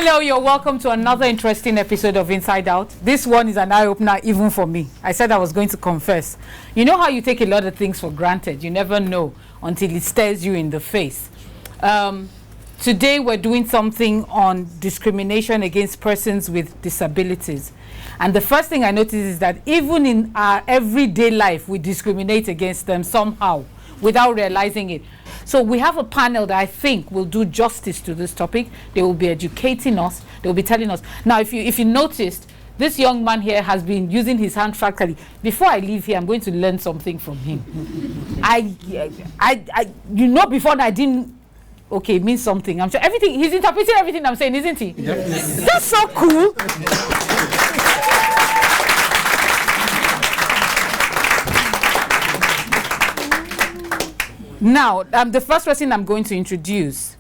Hello, you're welcome to another interesting episode of Inside Out. This one is an eye-opener even for me. I said I was going to confess. You know how you take a lot of things for granted? You never know until it stares you in the face. Today we're doing something on discrimination against persons with disabilities. And the first thing I noticed is that even in our everyday life, we discriminate against them somehow without realizing it. So we have a panel that I think will do justice to this topic. They will be educating us. They will be telling us. Now, if you noticed, this young man here has been using his hand practically. Before I leave here, I'm going to learn something from him. Before I didn't. Okay, it means something. I'm sure everything. He's interpreting everything I'm saying, isn't he? Yep. That's so cool. Now, the first person I'm going to introduce,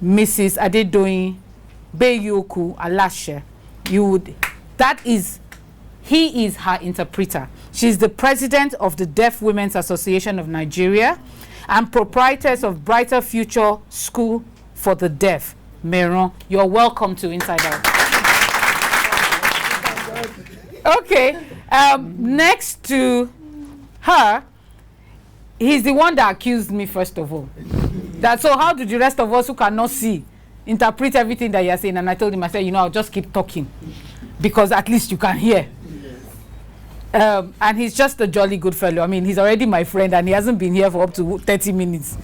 Mrs. Adedoyin Beyoku Alashe. He is her interpreter. She's the president of the Deaf Women's Association of Nigeria and proprietress of Brighter Future School for the Deaf. Meron, you're welcome to Inside Out. Okay, next to her, he's the one that accused me first of all. So how do the rest of us who cannot see interpret everything that you're saying? And I told him, I said, I'll just keep talking because at least you can hear. And he's just a jolly good fellow. I mean, he's already my friend and he hasn't been here for up to 30 minutes.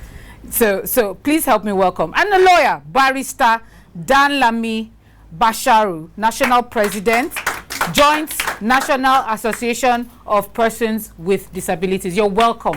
So please help me welcome. And the lawyer, Barrister Dan Lami Basharu, National President, Joint National Association of Persons with Disabilities. You're welcome.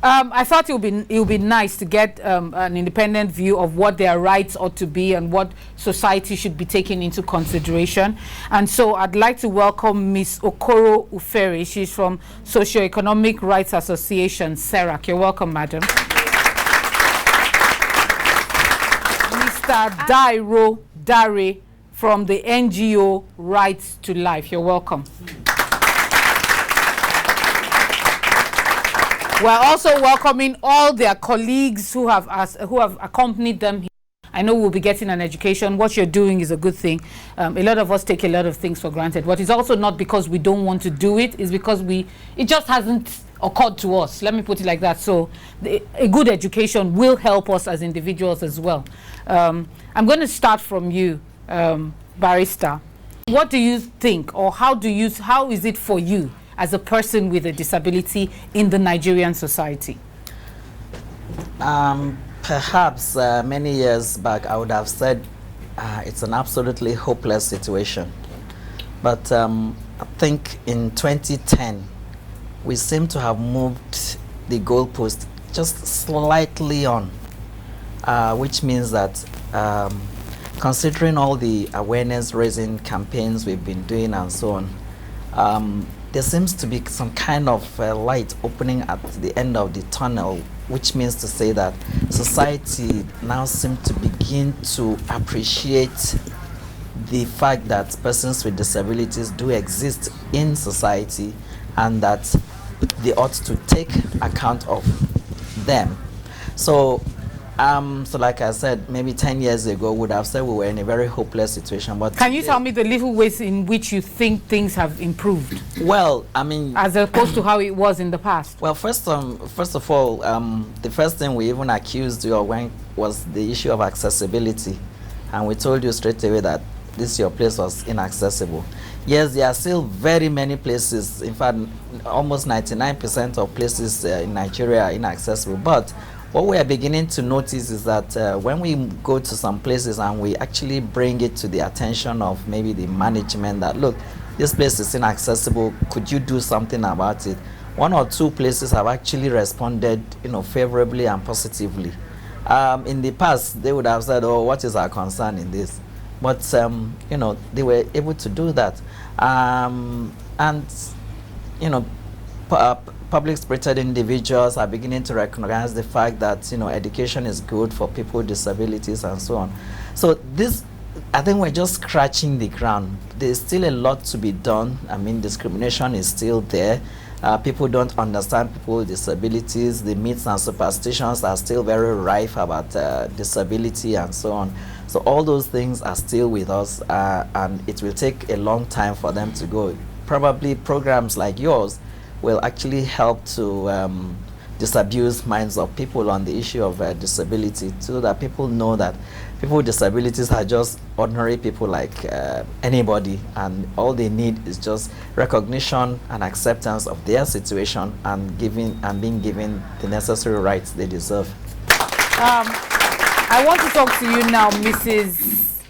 I thought it would be nice to get an independent view of what their rights ought to be and what society should be taking into consideration. And so I'd like to welcome Ms. Okoro Ufere. She's from Socioeconomic Rights Association, SERAC. You're welcome, madam. Mr. Dairo Dare from the NGO Rights to Life. You're welcome. We're also welcoming all their colleagues who have accompanied them here. I know we'll be getting an education. What you're doing is a good thing. A lot of us take a lot of things for granted. But it's also not because we don't want to do it. It's because it just hasn't occurred to us. Let me put it like that. So a good education will help us as individuals as well. I'm going to start from you, Barrister. What do you think, or how is it for you as a person with a disability in the Nigerian society? Perhaps many years back I would have said it's an absolutely hopeless situation. But I think in 2010 we seem to have moved the goalpost just slightly on, which means that considering all the awareness raising campaigns we've been doing and so on, there seems to be some kind of light opening at the end of the tunnel, which means to say that society now seems to begin to appreciate the fact that persons with disabilities do exist in society and that they ought to take account of them. So like I said, maybe 10 years ago, would have said we were in a very hopeless situation. But can you tell me the little ways in which you think things have improved? Well, I mean, as opposed to how it was in the past. Well, first of all, the first thing we even accused you of was the issue of accessibility, and we told you straight away that your place was inaccessible. Yes, there are still very many places. In fact, almost 99% of places in Nigeria are inaccessible. But what we are beginning to notice is that when we go to some places and we actually bring it to the attention of maybe the management that, look, this place is inaccessible, could you do something about it? One or two places have actually responded, favorably and positively. In the past, they would have said, oh, what is our concern in this? But, they were able to do that. Public-spirited individuals are beginning to recognize the fact that education is good for people with disabilities and so on. So I think we're just scratching the ground. There's still a lot to be done. I mean, discrimination is still there. People don't understand people with disabilities. The myths and superstitions are still very rife about disability and so on. So all those things are still with us, and it will take a long time for them to go. Probably programs like yours will actually help to disabuse minds of people on the issue of disability, so that people know that people with disabilities are just ordinary people like anybody, and all they need is just recognition and acceptance of their situation and being given the necessary rights they deserve. I want to talk to you now, Mrs.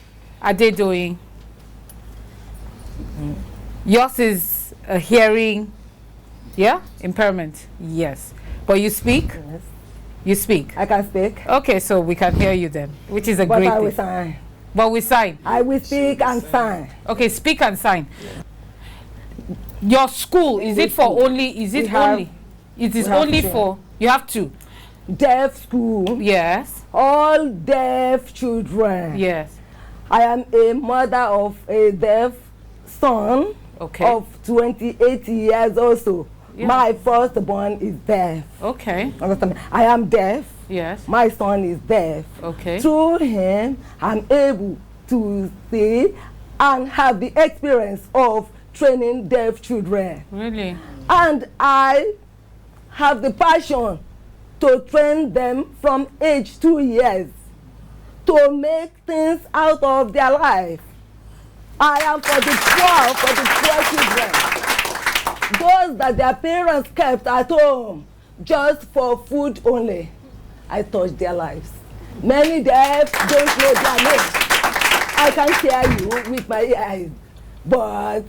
Adedoyin. Yours is a hearing, impairment. Yes. But you speak? Yes. You speak? I can speak. Okay, so we can hear you then, which is a But great I will thing. sign. But we sign. I will speak and sign. Okay, speak and sign. Your school, is it for only, is it only? It is only for, you have two. Deaf school. Yes. All deaf children. Yes. I am a mother of a deaf son of 28 years also. Yeah. My firstborn is deaf. Okay. Understand? I am deaf. Yes. My son is deaf. Okay. Through him, I'm able to see and have the experience of training deaf children. Really? And I have the passion to train them from age 2 years to make things out of their life. I am for the poor children. Those that their parents kept at home just for food only. I touch their lives. Many deaf don't know their names. I can hear you with my eyes, but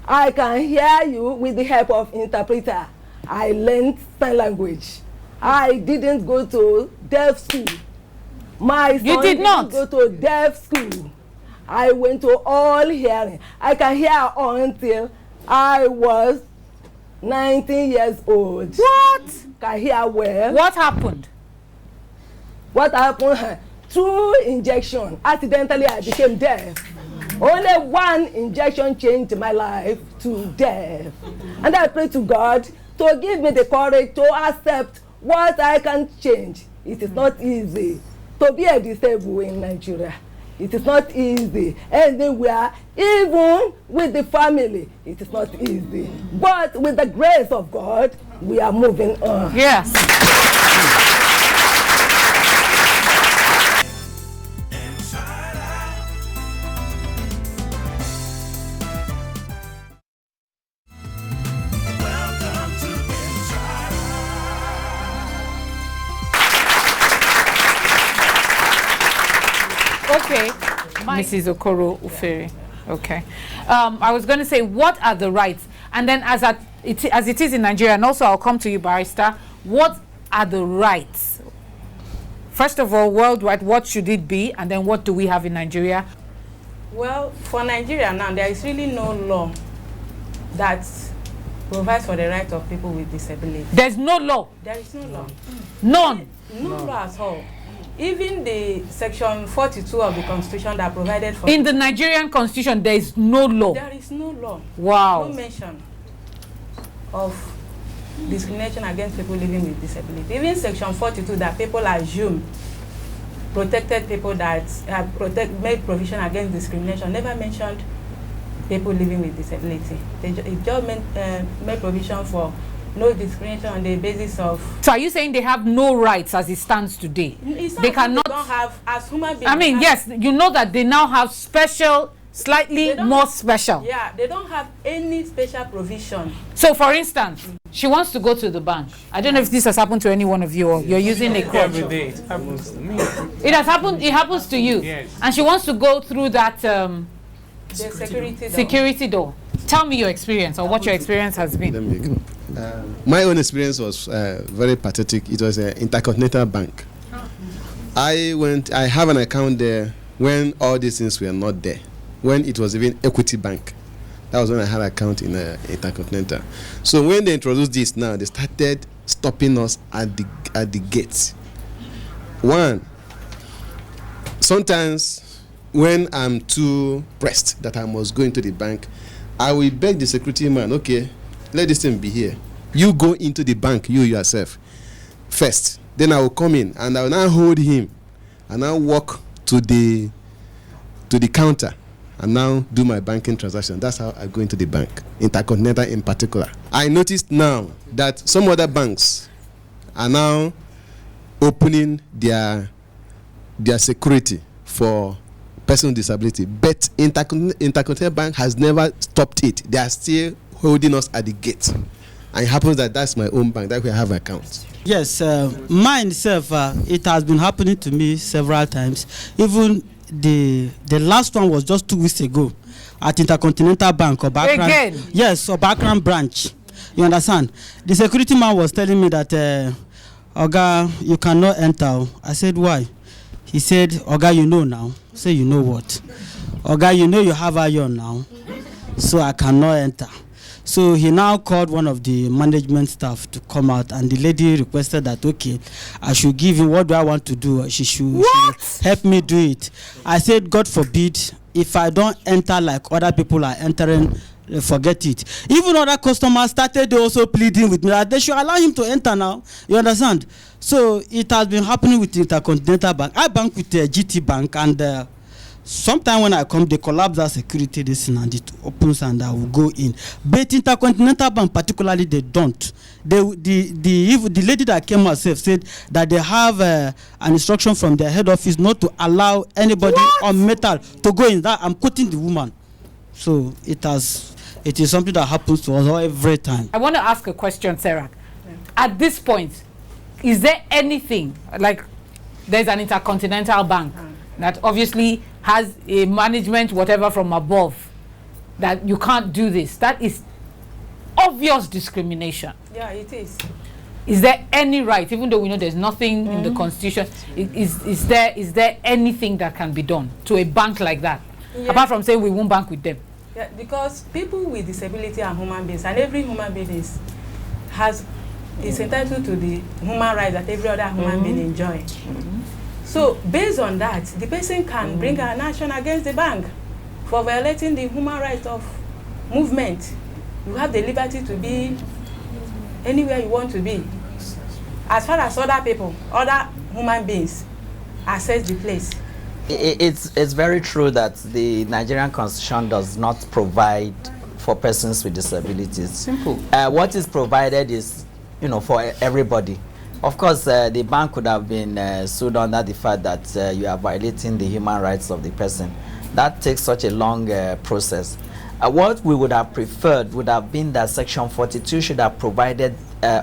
I can hear you with the help of interpreter. I learned sign language. I didn't go to deaf school. My son didn't go to deaf school. I went to all hearing. I can hear until I was 19 years old. What? Can hear well. What happened? What happened? Through injection, accidentally I became deaf. Only one injection changed my life to deaf. And I pray to God to give me the courage to accept what I can change. It is not easy to be a disabled in Nigeria. It is not easy anywhere, even with the family. It is not easy. But with the grace of God, we are moving on. Yes. Okay, Mrs. Okoro Ufere. Okay. I was going to say, what are the rights? And then as it is in Nigeria, and also I'll come to you, Barrister, what are the rights? First of all, worldwide, what should it be? And then what do we have in Nigeria? Well, for Nigeria now, there is really no law that provides for the rights of people with disability. There's no law? There is no law. None? No law at all. Even the section 42 of the constitution that provided for... In the Nigerian constitution, there is no law? There is no law. Wow. No mention of discrimination against people living with disability. Even section 42 that people assume protected people that made provision against discrimination never mentioned people living with disability. It just made provision for no discrimination on the basis of... So are you saying they have no rights as it stands today? They cannot... They don't have, as human beings... I mean, yes, you know that they now have special, slightly more special. Yeah, they don't have any special provision. So for instance, she wants to go to the bank. I don't know if this has happened to any one of you, or you're using a crutch. Every day it happens to me. It has happened, it happens to you. Yes. And she wants to go through that the security door. Tell me your experience, or what your experience has been. Let me go. My own experience was very pathetic. It was an Intercontinental Bank. I have an account there when all these things were not there, when it was even Equity Bank. That was when I had an account in Intercontinental. So when they introduced this now, they started stopping us at the gates. One, sometimes when I'm too pressed that I must go into the bank, I will beg the security man, okay, let this thing be here. You go into the bank, you yourself, first. Then I will come in and I will now hold him and now walk to the counter and now do my banking transaction. That's how I go into the bank, Intercontinental in particular. I noticed now that some other banks are now opening their security for person with disability, but Intercontinental Bank has never stopped it. They are still holding us at the gate. And it happens that that's my own bank, that we have accounts. Yes, mine itself, it has been happening to me several times. Even the last one was just 2 weeks ago at Intercontinental Bank, Obakran. Again? Yes, Obakran branch. You understand? The security man was telling me that, Oga, you cannot enter. I said, why? He said, Oga, you know now. I said, you know what? Oga, you know you have iron now, so I cannot enter. So he now called one of the management staff to come out, and the lady requested that, okay, I should give him, what do I want to do? She should help me do it. I said, God forbid, if I don't enter like other people are entering, forget it. Even other customers started also pleading with me that they should allow him to enter now. You understand? So it has been happening with Intercontinental Bank. I bank with GT Bank, and sometime when I come, they collapse that security, this and it opens, and I will go in. But Intercontinental Bank particularly, they don't. The lady that came herself said that they have an instruction from their head office not to allow anybody on metal to go in. That I'm quoting the woman. So it is something that happens to us every time. I want to ask a question, Sarah. At this point, is there anything, like there's an Intercontinental Bank that obviously has a management, whatever, from above, that you can't do this? That is obvious discrimination. Yeah, it is. Is there any right, even though we know there's nothing in the Constitution, is there anything that can be done to a bank like that? Yeah. Apart from saying we won't bank with them. Yeah, because people with disability are human beings, and every human being is entitled to the human rights that every other human being enjoy. So based on that, the person can bring an action against the bank for violating the human rights of movement. You have the liberty to be anywhere you want to be. As far as other people, other human beings access the place. It's very true that the Nigerian Constitution does not provide for persons with disabilities. Simple. What is provided is, for everybody. Of course, the bank could have been sued under the fact that you are violating the human rights of the person. That takes such a long process. What we would have preferred would have been that Section 42 should have provided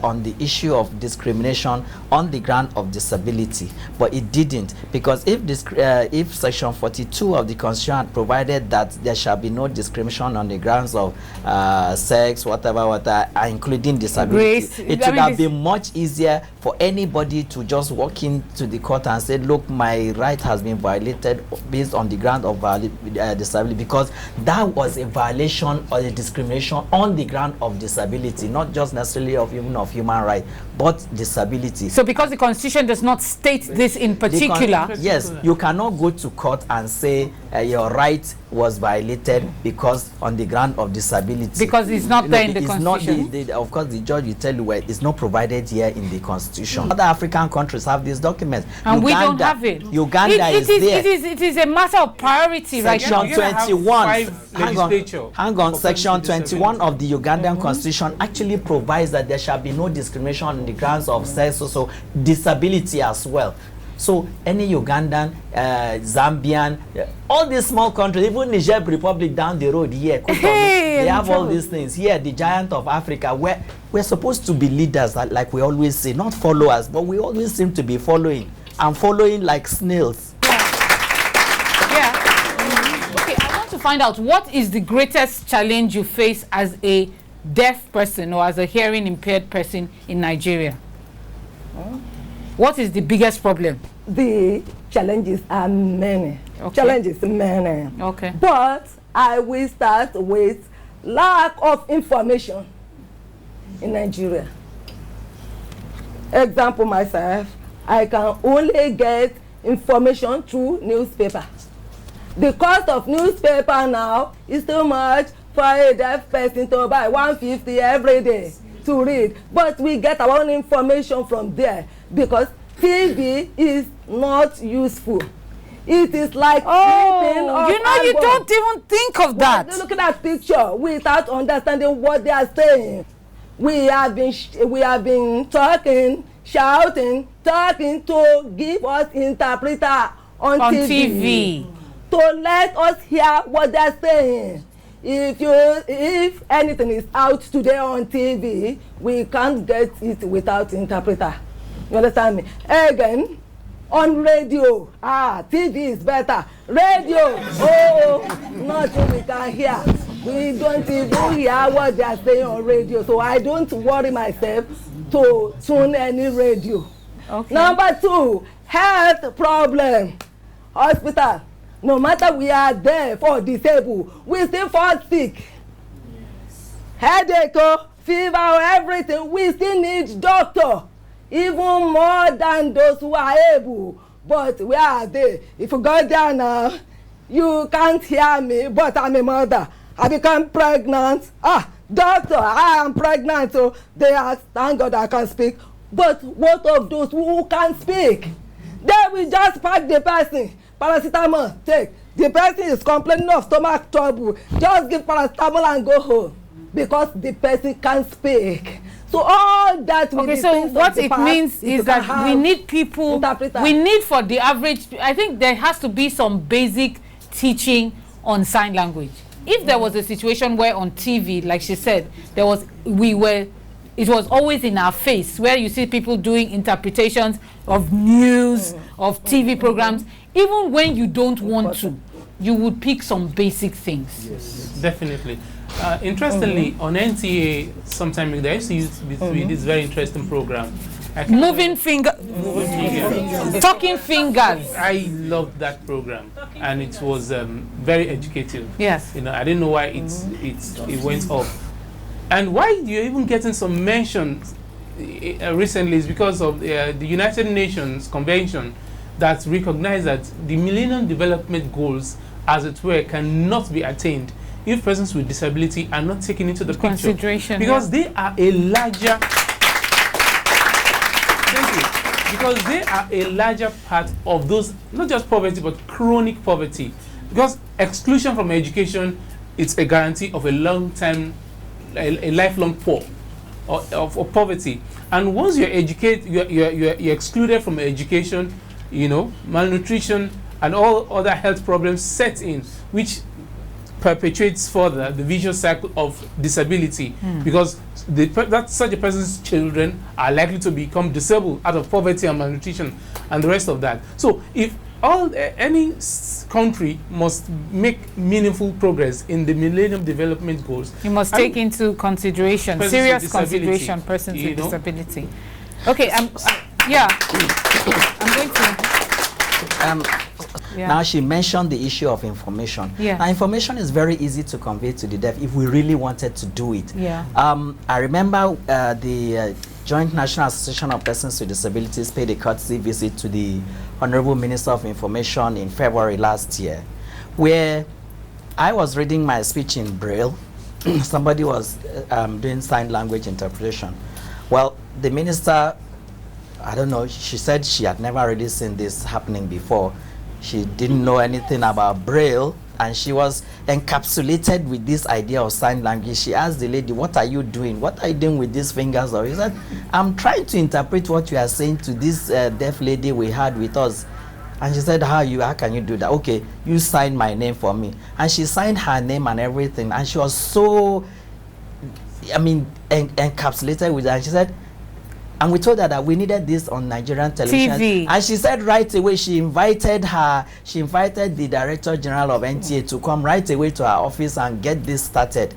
on the issue of discrimination on the ground of disability, but it didn't, because if Section 42 of the Constitution had provided that there shall be no discrimination on the grounds of sex, whatever, including disability, race, it would have been much easier for anybody to just walk into the court and say, look, my right has been violated based on the ground of disability, because that was a violation or a discrimination on the ground of disability, not just necessarily of human right, but disability. So because the Constitution does not state this in particular, yes, you cannot go to court and say your right was violated because on the ground of disability, because it's not there in the Constitution. Of course, the judge will tell you where it's not provided here in the Constitution. Other African countries have these documents, and we don't have it. Uganda is there. It is a matter of priority right now. Section 21. Hang on. Section 21 of the Ugandan Constitution actually provides that there shall be no discrimination on the grounds of sex, so disability as well. So any Ugandan, Zambian, all these small countries, even Niger Republic down the road here, they have all these things. Here, the giant of Africa, where we're supposed to be leaders, like we always say, not followers, but we always seem to be following, and following like snails. Yeah. Okay, I want to find out, what is the greatest challenge you face as a deaf person or as a hearing impaired person in Nigeria? What is the biggest problem? The challenges are many. Okay. Okay. But I will start with lack of information in Nigeria. Example, myself, I can only get information through newspaper. The cost of newspaper now is too much for a deaf person to buy 150 every day. to read, but we get our own information from there because TV is not useful. It is like you know, you don't even think of that. Look at that picture without understanding what they are saying. We have been talking, shouting, talking to give us interpreter on TV to let us hear what they are saying. If anything is out today on TV, we can't get it without interpreter. You understand me? Again, on radio, TV is better. Radio, nothing we can hear. We don't even hear what they are saying on radio, so I don't worry myself to tune any radio. Okay. Number 2, health problem. Hospital. No matter we are deaf or disabled, we still fall sick. Headache, fever, everything, we still need doctor. Even more than those who are able. But where are they? If you go there now, you can't hear me, but I'm a mother. I become pregnant. Doctor, I am pregnant. So they ask, thank God I can speak. But what of those who can't speak? They will just pack the person. Paracetamol, take. The person is complaining of stomach trouble. Just give paracetamol and go home. Because the person can't speak. So all that will okay, so what it means is that we need people, we need for the average, I think there has to be some basic teaching on sign language. If there was a situation where on TV, like she said, it was always in our face, where you see people doing interpretations of news, of TV programs, even when you don't want to, you would pick some basic things. Yes, definitely. Interestingly, on NTA, sometime they used to use this very interesting program. Moving fingers. Talking fingers. I loved that program, and it was very educative. Yes. You know, I didn't know why it went off, and why you're even getting some mentions recently is because of the United Nations Convention that recognized that the Millennium Development Goals, as it were, cannot be attained if persons with disability are not taken into the consideration, because they are a larger because they are a larger part of those, not just poverty but chronic poverty, because exclusion from education is a guarantee of a a lifelong poor of poverty. And once you're you're excluded from education, you know, malnutrition and all other health problems set in, which perpetuates further the vicious cycle of disability, because such a person's children are likely to become disabled out of poverty and malnutrition and the rest of that. So if any country must make meaningful progress in the Millennium Development Goals, you must take into consideration, serious consideration, persons with disability. Okay, I'm going to... Now she mentioned the issue of information. Yeah. Now information is very easy to convey to the deaf if we really wanted to do it. Yeah. I remember the Joint National Association of Persons with Disabilities paid a courtesy visit to the Honorable Minister of Information in February last year, where I was reading my speech in Braille. Somebody was doing sign language interpretation. Well, the minister, I don't know, she said she had never really seen this happening before. She didn't know anything about Braille, and she was encapsulated with this idea of sign language. She asked the lady, what are you doing? What are you doing with these fingers? Or he said, I'm trying to interpret what you are saying to this deaf lady we had with us. And she said, how can you do that? Okay, you sign my name for me. And she signed her name and everything, and she was so, encapsulated with that. And she said, and we told her that we needed this on Nigerian television. TV. And she said right away, she invited the Director General of NTA to come right away to her office and get this started.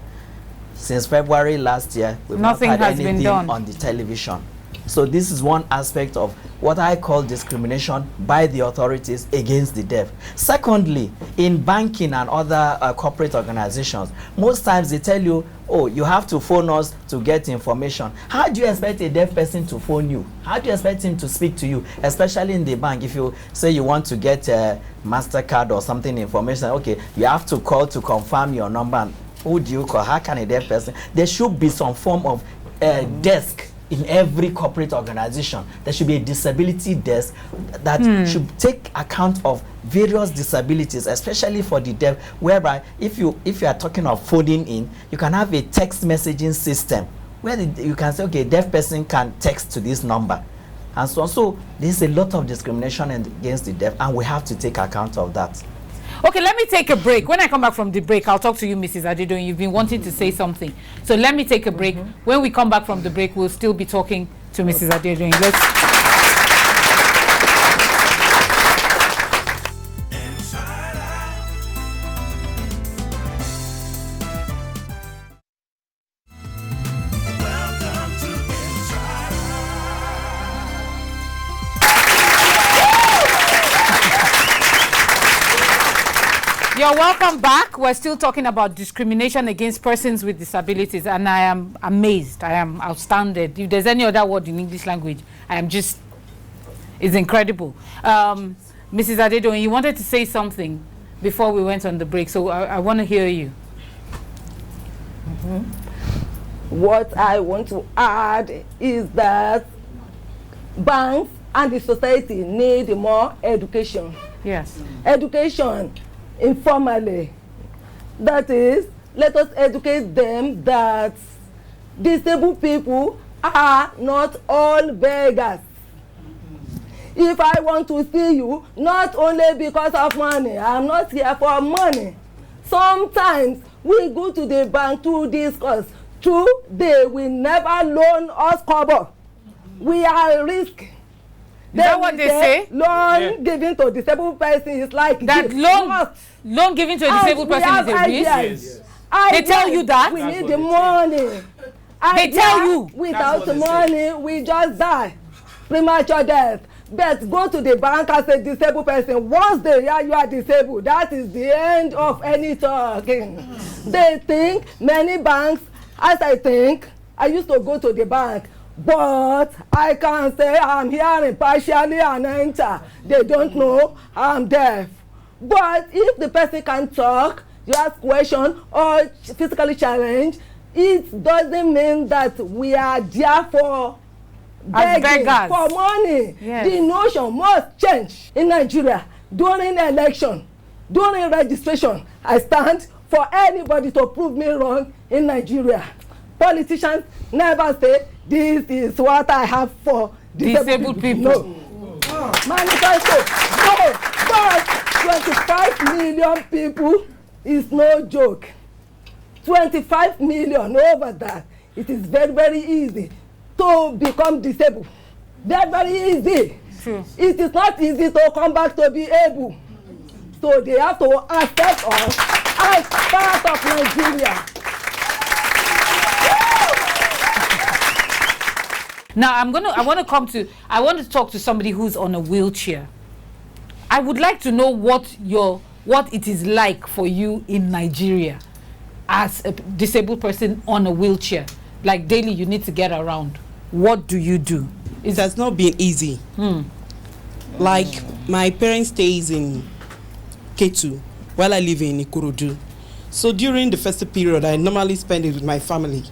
Since February last year, we've not had anything on the television. So this is one aspect of what I call discrimination by the authorities against the deaf. Secondly, in banking and other corporate organizations, most times they tell you, oh, you have to phone us to get information. How do you expect a deaf person to phone you? How do you expect him to speak to you, especially in the bank? If you say you want to get a MasterCard or something information, okay, you have to call to confirm your number. Who do you call? How can a deaf person? There should be some form of desk in every corporate organization. There should be a disability desk that should take account of various disabilities, especially for the deaf, whereby if you are talking of phoning in, you can have a text messaging system where you can say, okay, a deaf person can text to this number, and so on. So there's a lot of discrimination against the deaf, and we have to take account of that. Okay, let me take a break. When I come back from the break, I'll talk to you, Mrs. Adedoyin. You've been wanting to say something. So let me take a break. When we come back from the break, we'll still be talking to Mrs. Adedoyin. Let's... You're welcome back. We're still talking about discrimination against persons with disabilities, and I am amazed. I am astounded. If there's any other word in English language, I am just, it's incredible. Mrs. Adedoyin, you wanted to say something before we went on the break, so I want to hear you. What I want to add is that banks and the society need more education. Yes. Education informally. That is, let us educate them that disabled people are not all beggars. If I want to see you, not only because of money, I'm not here for money. Sometimes we go to the bank to discuss. True, they will never loan us cover. We are at risk. Is that what they say? Loan given to disabled person is like that loan given to a disabled person is a risk? Yes. They tell you that? We need the money. They tell you? Without the money, we just die. Premature death. But go to the bank as a disabled person. Once they hear you are disabled, that is the end of any talking. They think many banks, as I think, I used to go to the bank, but I can say I'm hearing partially and enter. They don't know I'm deaf. But if the person can talk, you ask question or physically challenged, it doesn't mean that we are there for begging for money. Yes. The notion must change in Nigeria. During election, during registration, I stand for anybody to prove me wrong in Nigeria. Politicians never say, this is what I have for disabled people. No. Manifesto. No. But 25 million people is no joke. 25 million over that. It is very, very easy to become disabled. Very, very easy. True. It is not easy to come back to be able. So they have to accept us as part of Nigeria. Now I want to talk to somebody who's on a wheelchair. I would like to know what it is like for you in Nigeria as a disabled person on a wheelchair. Like daily you need to get around. What do you do? It has not been easy. Like my parents stays in Ketu while I live in Ikorodu. So during the festive period I normally spend it with my family.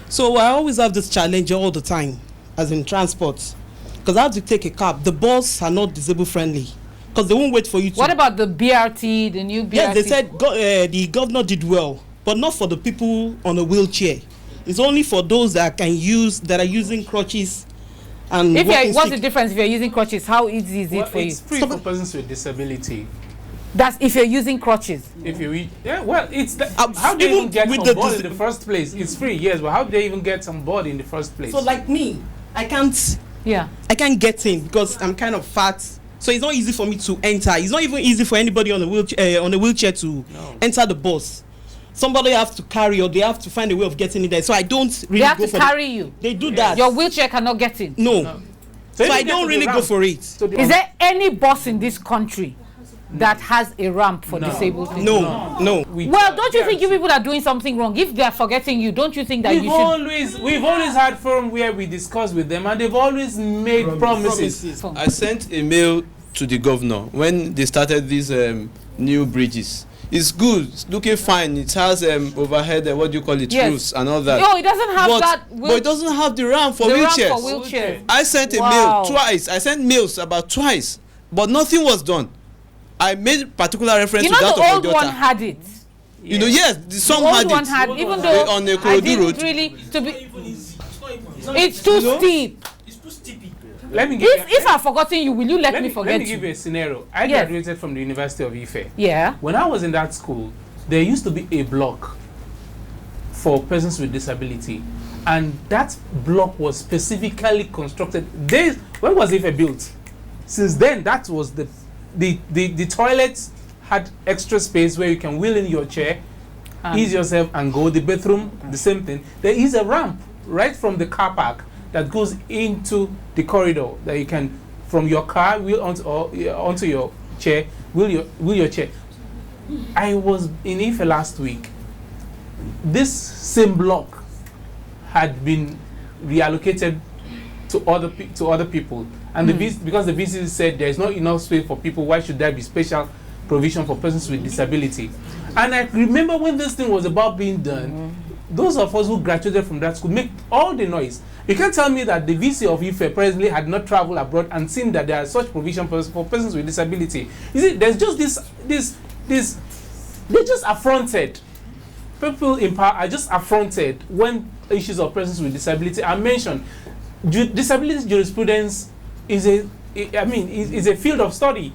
So I always have this challenge all the time, as in transport, because I have to take a cab. The buses are not disabled friendly, because they won't wait for you to. What about the BRT, the new BRT? Yes, they said the governor did well, but not for the people on a wheelchair. It's only for those that are using crutches. And what's the difference if you're using crutches? How easy is it for you? It's free for persons with disability. That's if you're using crutches. If you it's how do you even get on board in the first place? It's free, yes, but how do they even get on board in the first place? So like me, I can't get in because I'm kind of fat. So it's not easy for me to enter. It's not even easy for anybody on a wheelchair to enter the bus. Somebody has to carry, or they have to find a way of getting in there. So I don't really they have to carry you. They do that. Your wheelchair cannot get in. No. So I don't really go for it. Is there any bus in this country that has a ramp for disabled people? No. Well, don't you think you people are doing something wrong? If they are forgetting you, don't you think that we've always had forum where we discuss with them, and they've always made promises. I sent a mail to the governor when they started this new bridges. It's good, it's looking fine. It has overhead, what do you call it, roofs and all that. No, it doesn't have that. But it doesn't have the ramp for wheelchairs. I sent a mail twice. I sent mails about twice, but nothing was done. I made particular reference to that of my daughter. The old one had it. You know, yes, some had it. Even though on the Ikorodu road. Really, to be, it's too steep. It's too steep. Let me give if I've forgotten you, will you let me forget you? Let me give you a scenario. I graduated from the University of Ife. Yeah. When I was in that school, there used to be a block for persons with disability, and that block was specifically constructed. When was Ife built? Since then, that was the toilets had extra space where you can wheel in your chair, ease yourself and go. The bathroom, the same thing. There is a ramp right from the car park that goes into the corridor that you can, from your car, wheel onto your chair, wheel your chair. I was in Ife last week. This same block had been reallocated to other people, and because the VC said there is not enough space for people, why should there be special provision for persons with disability? And I remember when this thing was about being done, those of us who graduated from that school make all the noise. You can't tell me that the VC of Ife presently had not traveled abroad and seen that there are such provision for persons with disability. You see, there's just this they're just affronted. People in power are just affronted when issues of persons with disability are mentioned. Disability jurisprudence is a field of study.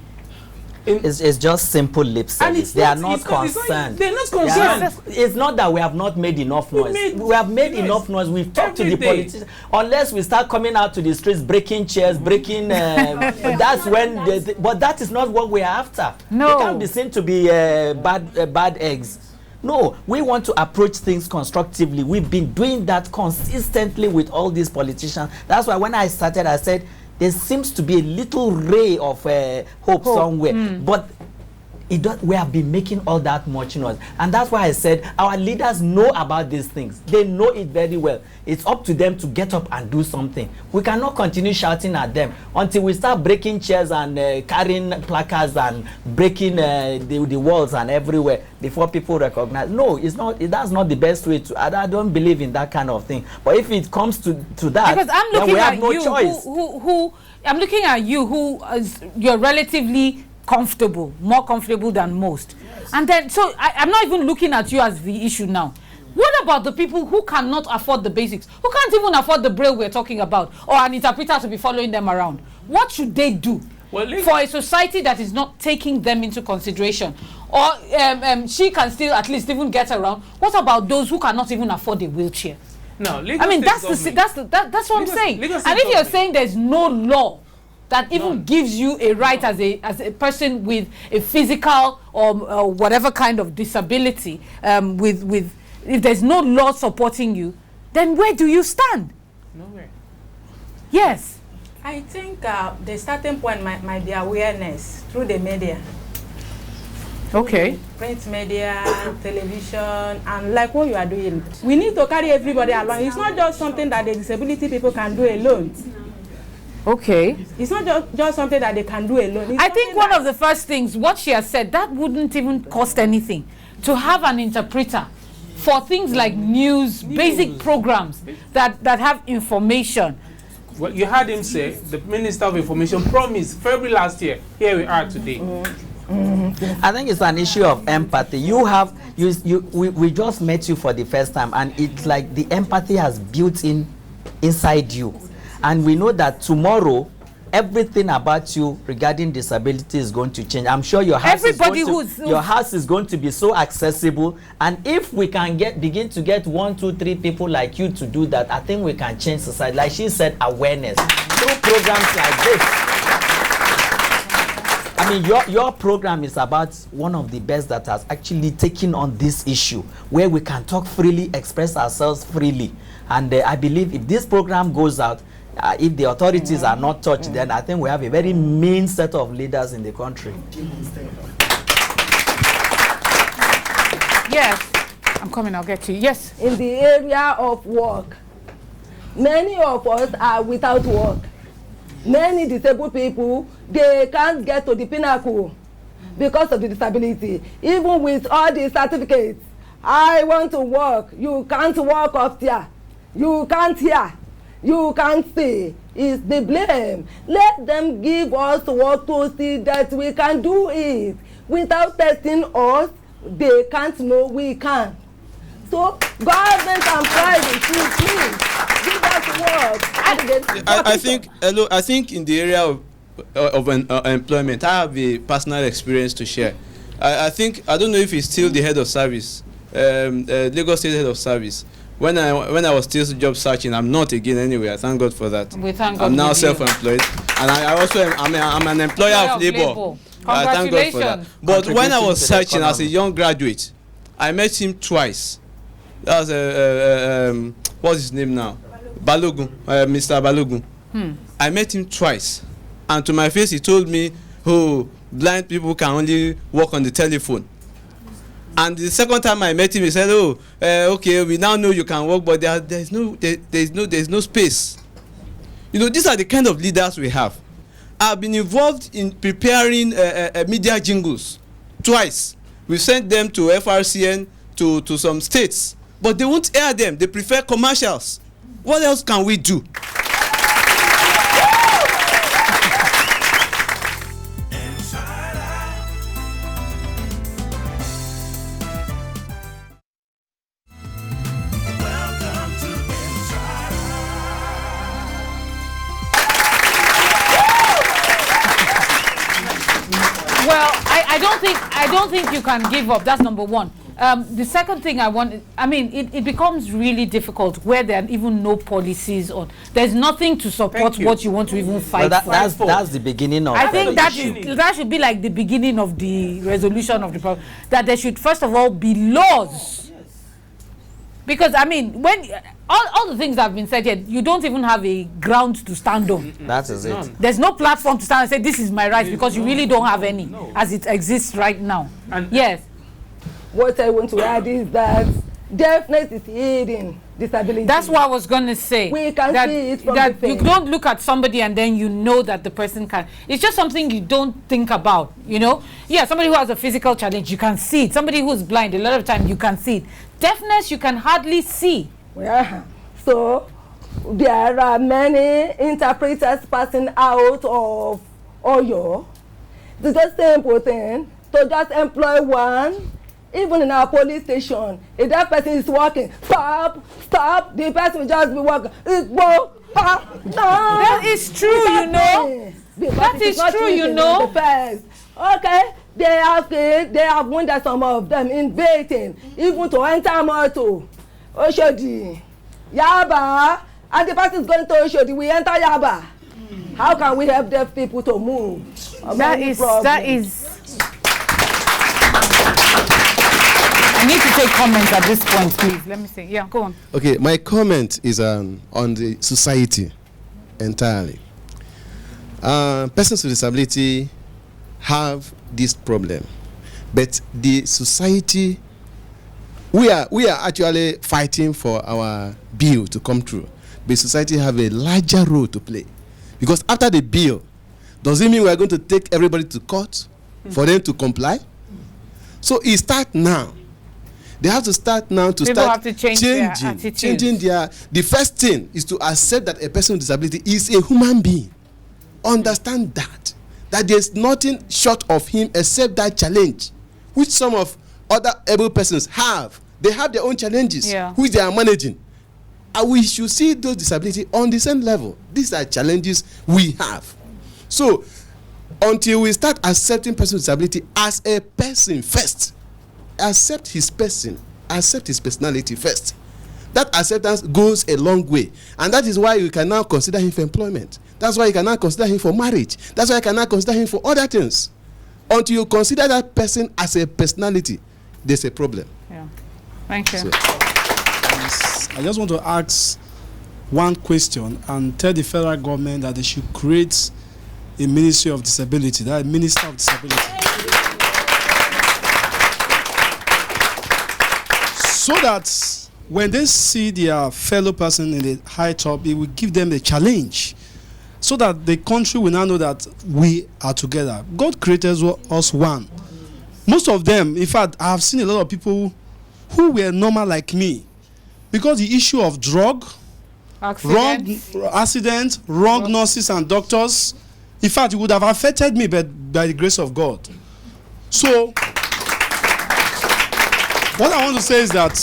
It's just simple lip service. They are not concerned. They're not concerned. It's not that we have not made enough noise. We have made enough noise. We've talked to the politicians. Unless we start coming out to the streets, breaking chairs, breaking. That's when. But that is not what we're after. No. They can't be seen to be bad eggs. No, we want to approach things constructively. We've been doing that consistently with all these politicians. That's why when I started, I said, there seems to be a little ray of hope somewhere, but we have been making all that much noise, and that's why I said our leaders know about these things. They know it very well. It's up to them to get up and do something. We cannot continue shouting at them until we start breaking chairs and carrying placards and breaking the walls and everywhere before people recognize. No, it's not. That's not the best way to. I don't believe in that kind of thing. But if it comes to that, because I'm looking then we have at no you, choice. who I'm looking at you, who you're relatively comfortable, more comfortable than most. Yes. And then, so I'm not even looking at you as the issue now. What about the people who cannot afford the basics, who can't even afford the braille we're talking about, or an interpreter to be following them around? What should they do for a society that is not taking them into consideration? Or she can still at least even get around. What about those who cannot even afford a wheelchair? No, I mean, that's what I'm saying. And if you're saying there's no law that even gives you a right as a person with a physical or whatever kind of disability, with if there's no law supporting you, then where do you stand? Nowhere. Yes. I think the starting point might be awareness through the media. Okay. Print media, television, and like what you are doing. We need to carry everybody along. It's not just something that the disability people can do alone. Okay. It's not just something that they can do alone. I think one of the first things, what she has said, that wouldn't even cost anything. To have an interpreter for things like news, basic programs that have information. Well, you heard him say, the Minister of Information promised February last year. Here we are today. I think it's an issue of empathy. We just met you for the first time, and it's like the empathy has built inside you. And we know that tomorrow, everything about you regarding disability is going to change. I'm sure your house is going to be so accessible. And if we can begin to get 1, 2, 3 people like you to do that, I think we can change society. Like she said, awareness through programs like this. I mean, your program is about one of the best that has actually taken on this issue, where we can talk freely, express ourselves freely. And I believe if this program goes out, if the authorities are not touched, then I think we have a very mean set of leaders in the country. Yes, I'm coming, I'll get to you. Yes. In the area of work, many of us are without work. Many disabled people, they can't get to the pinnacle. because of the disability. Even with all the certificates, I want to work. You can't walk up there. You can't hear. You can't see. It's the blame. Let them give us work to see that we can do it. Without testing us, they can't know we can. So government and private, please give us work. I think in the area of employment, I have a personal experience to share. I don't know if he's still the head of service, Lagos State head of service. When I was still job searching, I'm not again anyway. I thank God for that. We thank God. I'm now self-employed, and I also I'm an employer of labor. I thank God for that. But when I was searching as a young graduate, I met him twice. That was what's his name now? Balogun, Mr. Balogun. I met him twice, and to my face he told me, "Oh, blind people can only work on the telephone." And the second time I met him, he said, "Oh, okay, we now know you can work, but there's no space." You know, these are the kind of leaders we have. I've been involved in preparing media jingles twice. We sent them to FRCN, to some states, but they won't air them. They prefer commercials. What else can we do? I don't think you can give up. That's number one. The second thing it becomes really difficult where there are even no policies on. There's nothing to support what you want to even fight for. That's the beginning of. I think that should be like the beginning of the resolution of the problem. That there should first of all be laws. Because when all the things that have been said here, you don't even have a ground to stand on. That is it. There's no platform to stand and say this is my right, because you really don't have any as it exists right now. And yes. What I want to add is that deafness is hidden disability. That's what I was going to say. We can see it from the face. You don't look at somebody and then you know that the person can. It's just something you don't think about, Yeah, somebody who has a physical challenge, you can see it. Somebody who's blind, a lot of time you can see it. Deafness, you can hardly see. Yeah. So there are many interpreters passing out of Oyo. It's just simple thing to just employ one. Even in our police station, if that person is walking, stop, the person will just be walking. That is true, That is true, Okay, they have wounded some of them in baiting, even to enter motor. Oshodi, Yaba, and the person is going to Oshodi, we enter Yaba. How can we help deaf people to move? That is. I need to take comments at this point, please. Let me see. Yeah, go on. Okay, my comment is on the society entirely. Persons with disability have this problem, but the society, we are actually fighting for our bill to come through. But society have a larger role to play, because after the bill, does it mean we are going to take everybody to court for them to comply? So it starts now. They have to start now to changing their. The first thing is to accept that a person with disability is a human being. Understand that there's nothing short of him except that challenge, which some of other able persons have. They have their own challenges, which they are managing. And we should see those disabilities on the same level. These are challenges we have. So until we start accepting person with disability as a person first, accept his person, accept his personality first. That acceptance goes a long way, and that is why you can now consider him for employment. That's why you can now consider him for marriage. That's why you can now consider him for other things. Until you consider that person as a personality, there's a problem. Yeah. Thank you. So, I just want to ask one question and tell the federal government that they should create a Ministry of Disability, that Minister of Disability. So that when they see their fellow person in the high top, it will give them a challenge. so that the country will now know that we are together. God created us one. Most of them, in fact, I have seen a lot of people who were normal like me, because the issue of wrong accidents, wrong nurses and doctors, in fact, it would have affected me, but by the grace of God. So, what I want to say is that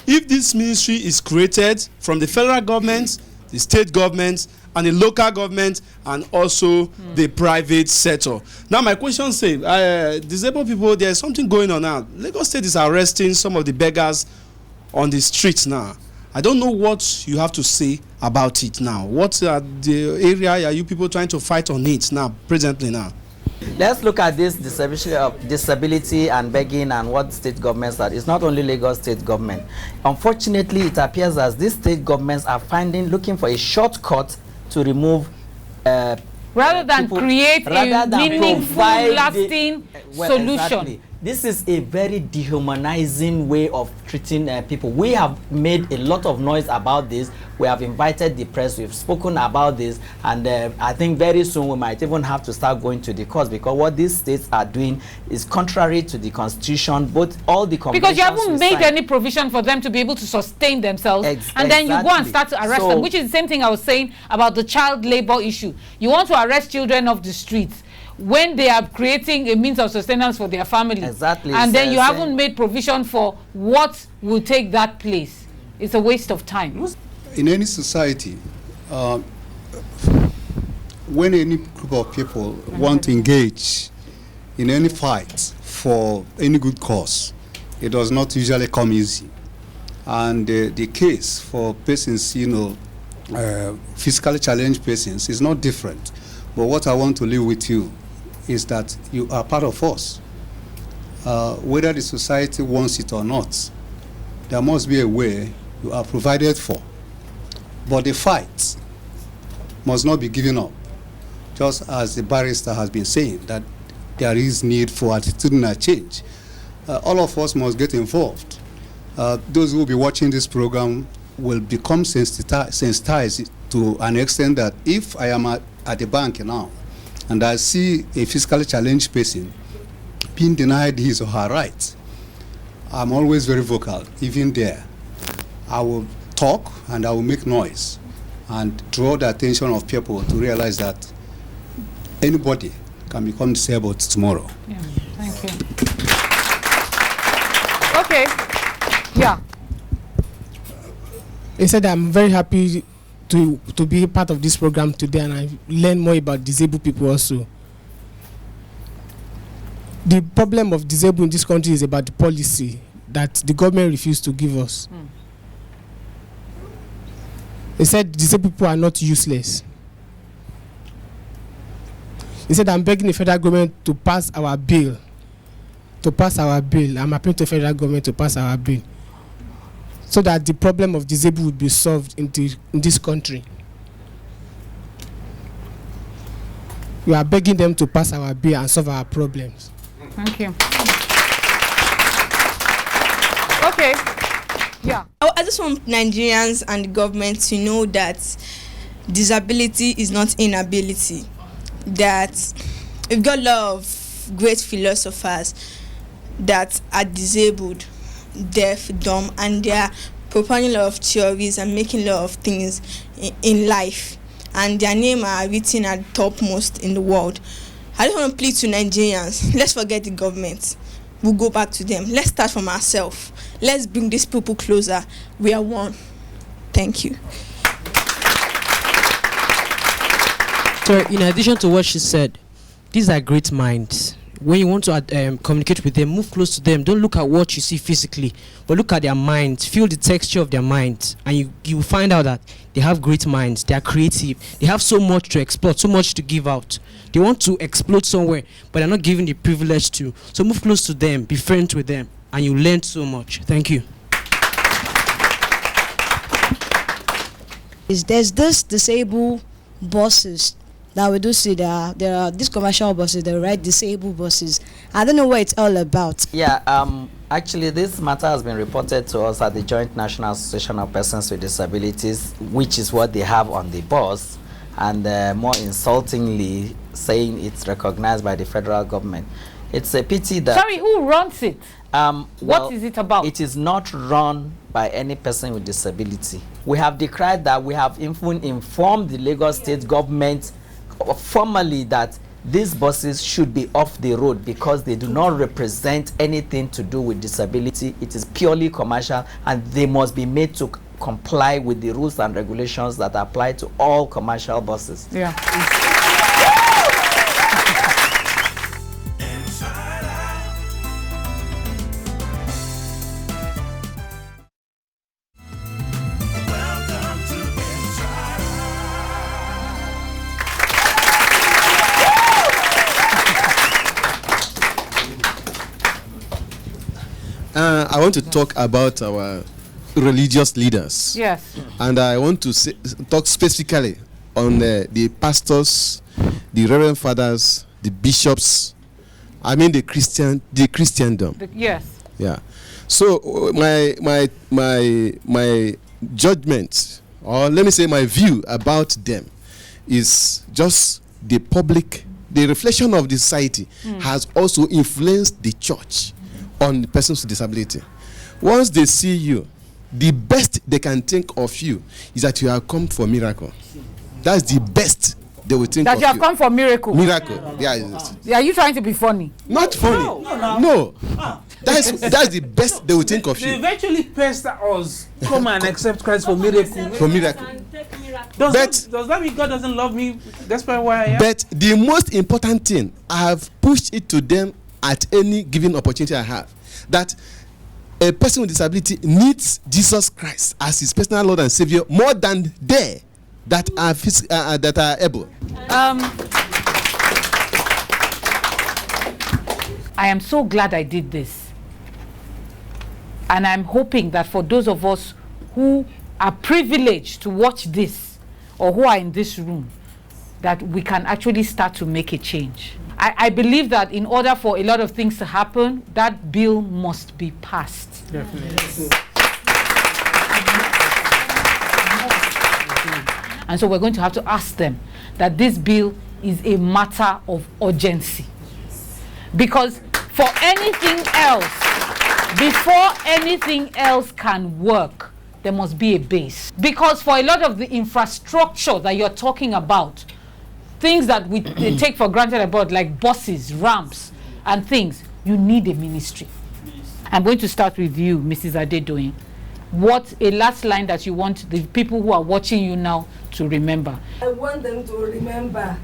if this ministry is created from the federal government, the state government, and the local government, and also the private sector. Now, my question says, disabled people, there's something going on now. Lagos State is arresting some of the beggars on the streets now. I don't know what you have to say about it now. What are the area are you people trying to fight on it now, presently now? Let's look at this disability and begging and what state governments are. It's not only Lagos state government. Unfortunately, it appears as these state governments are looking for a shortcut to remove rather than create a meaningful, lasting solution. Exactly. This is a very dehumanizing way of treating people. We have made a lot of noise about this. We have invited the press. We've spoken about this. And I think very soon we might even have to start going to the courts, because what these states are doing is contrary to the constitution, both all the conventions. Because you haven't made any provision for them to be able to sustain themselves. And then you go and start to arrest them, which is the same thing I was saying about the child labor issue. You want to arrest children off the streets when they are creating a means of sustenance for their family. Exactly. And then you haven't made provision for what will take that place. It's a waste of time. In any society, when any group of people want to engage in any fight for any good cause, it does not usually come easy. And the case for persons, physically challenged persons is not different. But what I want to leave with you is that you are part of us. Whether the society wants it or not, there must be a way you are provided for. But the fight must not be given up. Just as the barrister has been saying, that there is need for attitudinal change. All of us must get involved. Those who will be watching this program will become sensitized to an extent that if I am at the bank now and I see a physically challenged person being denied his or her rights, I'm always very vocal, even there. I will talk and I will make noise and draw the attention of people to realize that anybody can become disabled tomorrow. Yeah, thank you. Okay, yeah. He said, I'm very happy to be part of this program today, and I learn more about disabled people also. The problem of disabled in this country is about the policy that the government refused to give us. He said disabled people are not useless. He said, I'm begging the federal government to pass our bill. I'm appealing to the federal government to pass our bill, so that the problem of disabled would be solved in this country. We are begging them to pass our bill and solve our problems. Thank you. Okay. Yeah. I just want Nigerians and the government to know that disability is not inability. That we've got a lot of great philosophers that are disabled, deaf, dumb, and they are propounding a lot of theories and making a lot of things in life, and their name are written at topmost in the world. I just want to plead to Nigerians, let's forget the government. We'll go back to them. Let's start from ourselves. Let's bring these people closer. We are one. Thank you. So, in addition to what she said, these are great minds. When you want to communicate with them, move close to them. Don't look at what you see physically, but look at their minds. Feel the texture of their minds, and you will find out that they have great minds. They are creative. They have so much to explore, so much to give out. They want to explode somewhere, but they're not given the privilege to. So move close to them, be friends with them, and you learn so much. Thank you. There's this disabled buses that we do see. There are these commercial buses, they ride disabled buses. I don't know what it's all about. Yeah, actually this matter has been reported to us at the Joint National Association of Persons with Disabilities, which is what they have on the bus. and more insultingly saying it's recognized by the federal government. It's a pity that... Sorry, who runs it? Well, what is it about? It is not run by any person with disability. We have declared that we have even informed the Lagos state government formally that these buses should be off the road because they do not represent anything to do with disability. It is purely commercial, and they must be made to comply with the rules and regulations that apply to all commercial buses. Yeah. I want to talk about our religious leaders. Yes. And I want to talk specifically on the pastors, the reverend fathers, the bishops. I mean the Christendom. Yes. Yeah. So my judgment, or let me say my view about them, is just the public. The reflection of the society has also influenced the church on the persons with disability. Once they see you, the best they can think of you is that you have come for miracle. That's the best they will think of you. That you have come for miracle. Miracle. Yeah. Are you trying to be funny? Not funny. No. That's the best they will think of They you. eventually pester us. Come and accept Christ for miracle. For miracle. Does that mean God doesn't love me? That's why I am. But the most important thing, I have pushed it to them at any given opportunity I have, that a person with disability needs Jesus Christ as his personal Lord and Savior more than they that are able. I am so glad I did this, and I'm hoping that for those of us who are privileged to watch this or who are in this room, that we can actually start to make a change. I believe that in order for a lot of things to happen, that bill must be passed. Definitely. And so we're going to have to ask them that this bill is a matter of urgency. Because for anything else, before anything else can work, there must be a base. Because for a lot of the infrastructure that you're talking about, things that we take for granted about, like buses, ramps, and things, you need a ministry. I'm going to start with you, Mrs. Adedoyin. What a last line that you want the people who are watching you now to remember? I want them to remember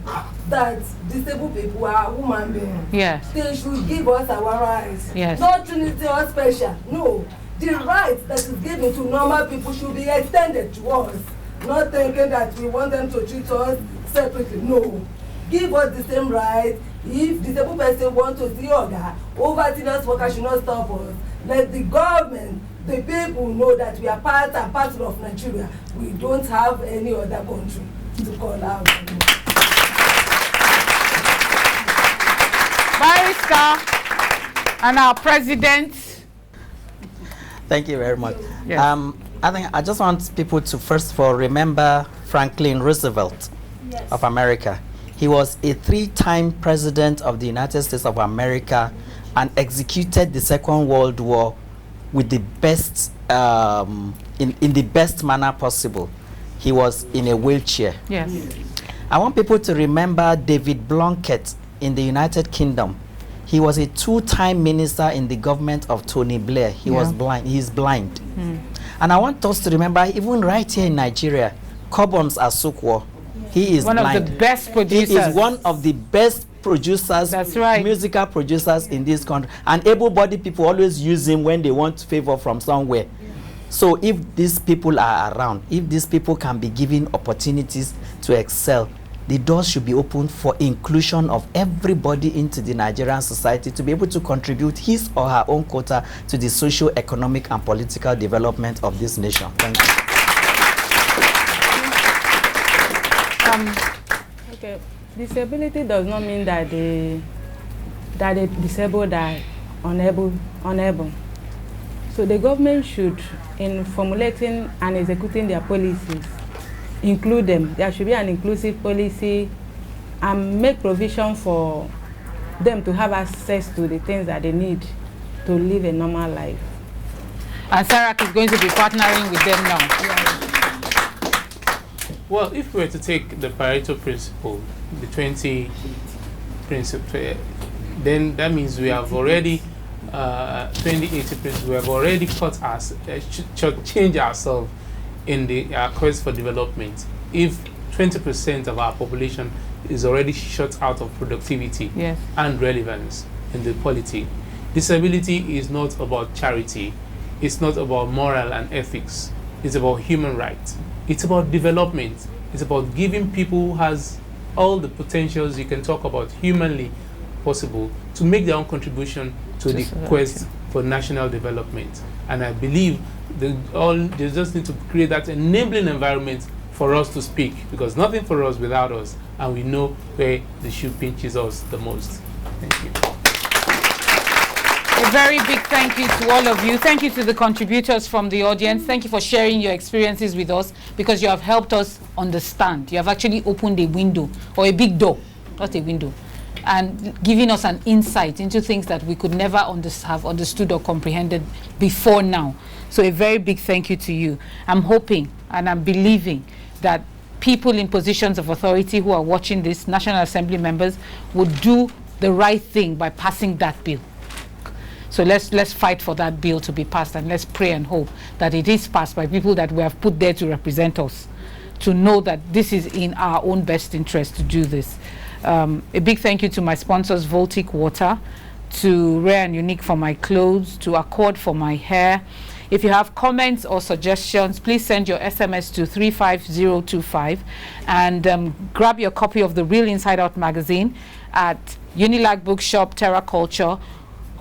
that disabled people are human beings. Yes. They should give us our rights. Yes. Not Trinity or special. No. The right that is given to normal people should be extended to us. Not thinking that we want them to treat us separately. No. Give us the same right. If disabled person want to see other, overseas workers should not stop us. Let the government, the people know that we are part and parcel of Nigeria. We don't have any other country to call out. Barrister and our president. Thank you very much. Yes. I think I just want people to first of all remember Franklin Roosevelt of America. He was a 3-time president of the United States of America and executed the Second World War with the best, in the best manner possible. He was in a wheelchair. Yes. I want people to remember David Blunkett in the United Kingdom. He was a 2-time minister in the government of Tony Blair. He was blind. He's blind. And I want us to remember, even right here in Nigeria, Kobons Asukwo. He is one blind. of the best producers. He is one of the best producers, that's right, musical producers in this country. And able-bodied people always use him when they want favor from somewhere. So if these people are around, if these people can be given opportunities to excel, the doors should be open for inclusion of everybody into the Nigerian society to be able to contribute his or her own quota to the socio-economic and political development of this nation. Thank you. Okay, disability does not mean that the disabled are unable. So the government should, in formulating and executing their policies, include them. There should be an inclusive policy and make provision for them to have access to the things that they need to live a normal life. And Sarah is going to be partnering with them now. Well, if we were to take the Pareto principle, the 20 principle, then that means we have already 2080 principle. We have already changed ourselves in the quest for development. If 20% of our population is already shut out of productivity and relevance in the polity, disability is not about charity. It's not about moral and ethics. It's about human rights. It's about development. It's about giving people who has all the potentials you can talk about humanly possible to make their own contribution to the quest for national development. And I believe they just need to create that enabling environment for us to speak, because nothing for us without us, and we know where the shoe pinches us the most. Thank you. A very big thank you to all of you. Thank you to the contributors from the audience. Thank you for sharing your experiences with us, because you have helped us understand. You have actually opened a window, or a big door, not a window, and giving us an insight into things that we could never have understood or comprehended before now. So a very big thank you to you. I'm hoping and I'm believing that people in positions of authority who are watching this, National Assembly members, would do the right thing by passing that bill. So let's fight for that bill to be passed, and let's pray and hope that it is passed by people that we have put there to represent us, to know that this is in our own best interest to do this. A big thank you to my sponsors, Voltic Water, to Rare and Unique for my clothes, to Accord for my hair. If you have comments or suggestions, please send your SMS to 35025 and grab your copy of the Real Inside Out magazine at Unilag Bookshop, Terra Culture,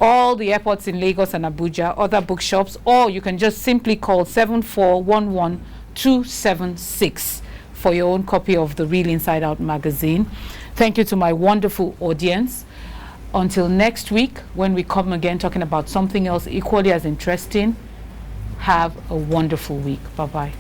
all the airports in Lagos and Abuja, other bookshops, or you can just simply call 7411276 for your own copy of the Real Inside Out magazine. Thank you to my wonderful audience. Until next week, when we come again talking about something else equally as interesting, have a wonderful week. Bye-bye.